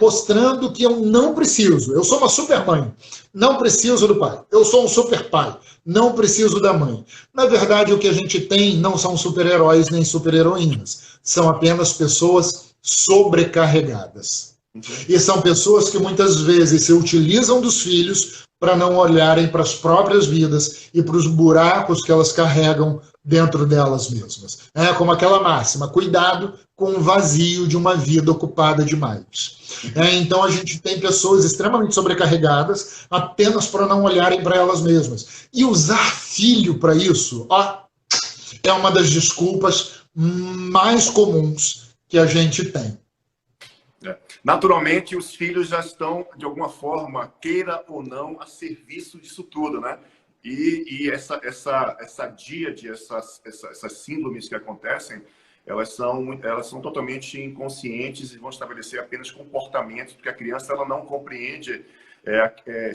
mostrando que eu não preciso. Eu sou uma super mãe, não preciso do pai. Eu sou um super pai, não preciso da mãe. Na verdade, o que a gente tem não são super-heróis nem super-heroínas. São apenas pessoas sobrecarregadas. E são pessoas que muitas vezes se utilizam dos filhos para não olharem para as próprias vidas e para os buracos que elas carregam dentro delas mesmas. É como aquela máxima, cuidado com o vazio de uma vida ocupada demais. Então a gente tem pessoas extremamente sobrecarregadas apenas para não olharem para elas mesmas. E usar filho para isso, é uma das desculpas mais comuns que a gente tem. Naturalmente, os filhos já estão, de alguma forma, queira ou não, a serviço disso tudo, né? E essa díade, essas síndromes que acontecem, elas são totalmente inconscientes e vão estabelecer apenas comportamentos, porque a criança ela não compreende,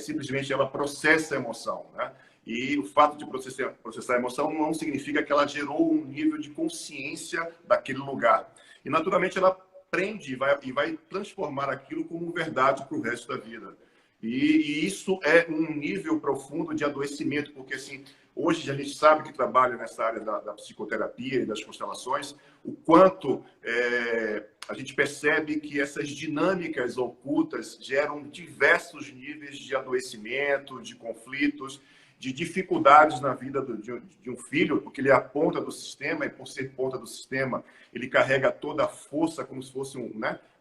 simplesmente ela processa a emoção, né? E o fato de processar a emoção não significa que ela gerou um nível de consciência daquele lugar. E, naturalmente, ela aprende e vai transformar aquilo como verdade para o resto da vida. E isso é um nível profundo de adoecimento, porque assim, hoje a gente sabe que trabalha nessa área da psicoterapia e das constelações, o quanto a gente percebe que essas dinâmicas ocultas geram diversos níveis de adoecimento, de conflitos, de dificuldades na vida de um filho, porque ele é a ponta do sistema, e por ser ponta do sistema, ele carrega toda a força, como se fosse um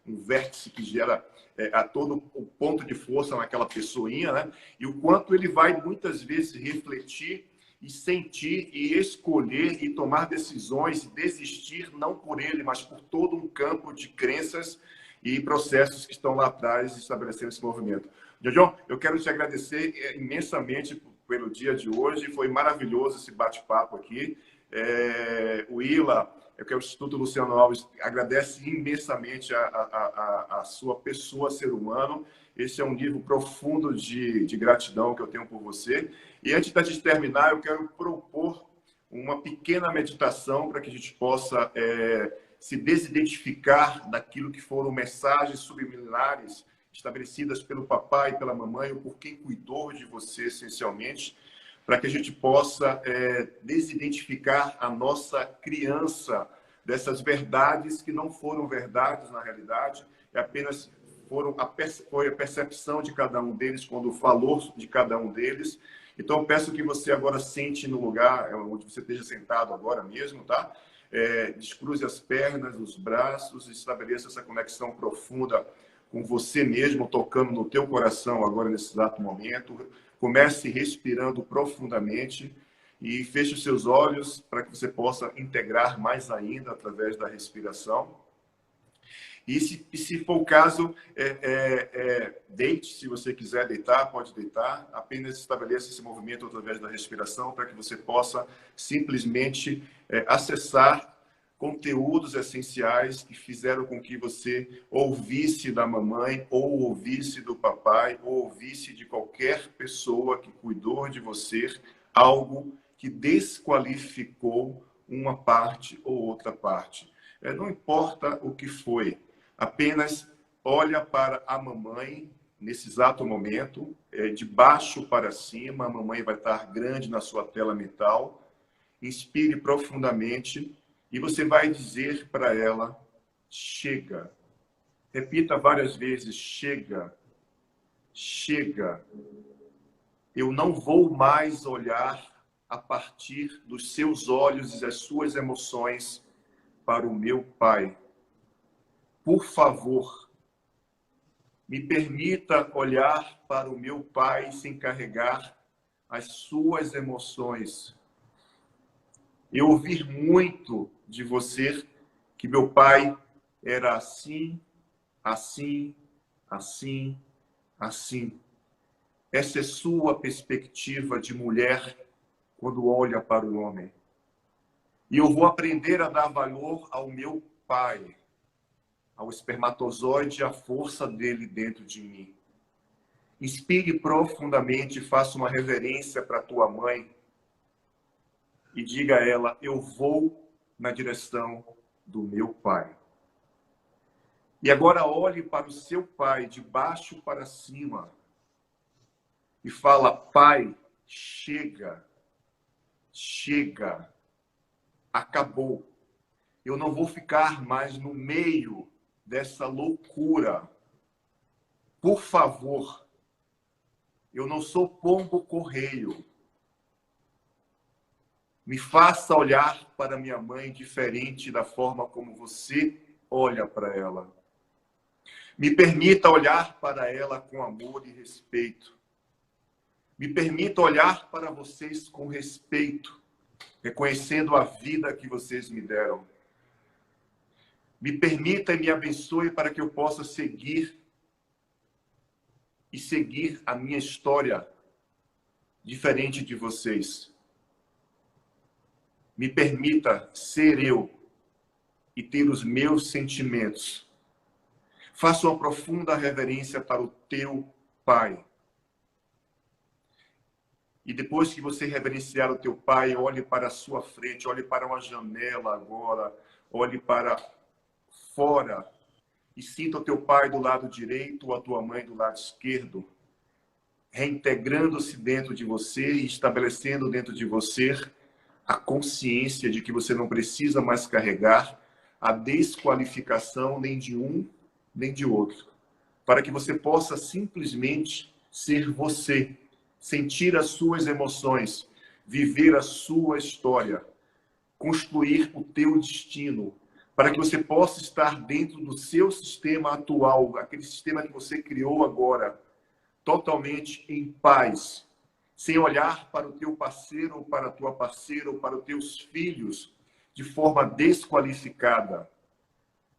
vértice que gera a todo o ponto de força naquela pessoinha, né? E o quanto ele vai, muitas vezes, refletir e sentir e escolher e tomar decisões e desistir, não por ele, mas por todo um campo de crenças e processos que estão lá atrás estabelecendo esse movimento. Jojo, eu quero te agradecer imensamente pelo dia de hoje, foi maravilhoso esse bate-papo aqui. O ILA, que é o Instituto Luciano Alves, agradece imensamente a sua pessoa, ser humano. Esse é um nível profundo de gratidão que eu tenho por você. E antes da gente terminar, eu quero propor uma pequena meditação para que a gente possa se desidentificar daquilo que foram mensagens subliminares estabelecidas pelo papai e pela mamãe, ou por quem cuidou de você, essencialmente, para que a gente possa desidentificar a nossa criança dessas verdades que não foram verdades na realidade, apenas foi a percepção de cada um deles quando falou de cada um deles. Então, eu peço que você agora sente no lugar onde você esteja sentado agora mesmo, tá? Descruze as pernas, os braços, estabeleça essa conexão profunda com você mesmo, tocando no teu coração agora nesse exato momento. Comece respirando profundamente e feche os seus olhos para que você possa integrar mais ainda através da respiração. E se for o caso, deite, se você quiser deitar, pode deitar. Apenas estabeleça esse movimento através da respiração para que você possa simplesmente acessar conteúdos essenciais que fizeram com que você ouvisse da mamãe, ou ouvisse do papai, ou ouvisse de qualquer pessoa que cuidou de você, algo que desqualificou uma parte ou outra parte. Não importa o que foi, apenas olha para a mamãe nesse exato momento, de baixo para cima, a mamãe vai estar grande na sua tela mental. Inspire profundamente e você vai dizer para ela, chega. Repita várias vezes, chega, chega. Eu não vou mais olhar a partir dos seus olhos e das suas emoções para o meu pai. Por favor, me permita olhar para o meu pai sem carregar as suas emoções. Eu ouvi muito de você que meu pai era assim, assim, assim, assim. Essa é sua perspectiva de mulher quando olha para o homem. E eu vou aprender a dar valor ao meu pai, ao espermatozoide, à força dele dentro de mim. Inspire profundamente, faça uma reverência para tua mãe e diga a ela, eu vou na direção do meu pai. E agora olhe para o seu pai, de baixo para cima, e fala, pai, chega, chega, acabou. Eu não vou ficar mais no meio dessa loucura. Por favor, eu não sou pombo correio. Me faça olhar para minha mãe diferente da forma como você olha para ela. Me permita olhar para ela com amor e respeito. Me permita olhar para vocês com respeito. reconhecendo a vida que vocês me deram. Me permita e me abençoe para que eu possa seguir a minha história diferente de vocês. Me permita ser eu e ter os meus sentimentos. Faça uma profunda reverência para o teu Pai. E depois que você reverenciar o teu Pai, olhe para a sua frente, olhe para uma janela agora, olhe para fora e sinta o teu pai do lado direito ou a tua mãe do lado esquerdo, reintegrando-se dentro de você e estabelecendo dentro de você a consciência de que você não precisa mais carregar a desqualificação nem de um nem de outro, para que você possa simplesmente ser você, sentir as suas emoções, viver a sua história, construir o teu destino, para que você possa estar dentro do seu sistema atual, aquele sistema que você criou agora, totalmente em paz, sem olhar para o teu parceiro ou para a tua parceira ou para os teus filhos de forma desqualificada.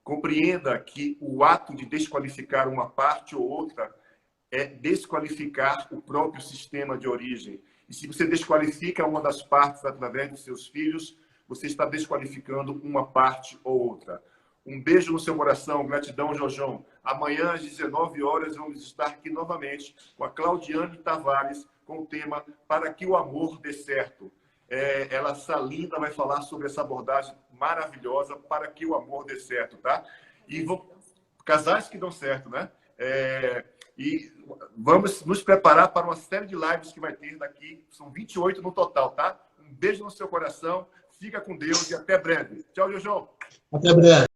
Compreenda que o ato de desqualificar uma parte ou outra é desqualificar o próprio sistema de origem. E se você desqualifica uma das partes através dos seus filhos, você está desqualificando uma parte ou outra. Um beijo no seu coração, gratidão, Jojão. Amanhã, às 19 horas, vamos estar aqui novamente com a Claudiane Tavares, com o tema Para que o Amor Dê Certo. Essa linda vai falar sobre essa abordagem maravilhosa para que o amor dê certo, tá? E casais que dão certo, né? E vamos nos preparar para uma série de lives que vai ter daqui, são 28 no total, tá? Um beijo no seu coração, fica com Deus e até breve. Tchau, Jojo. Até breve.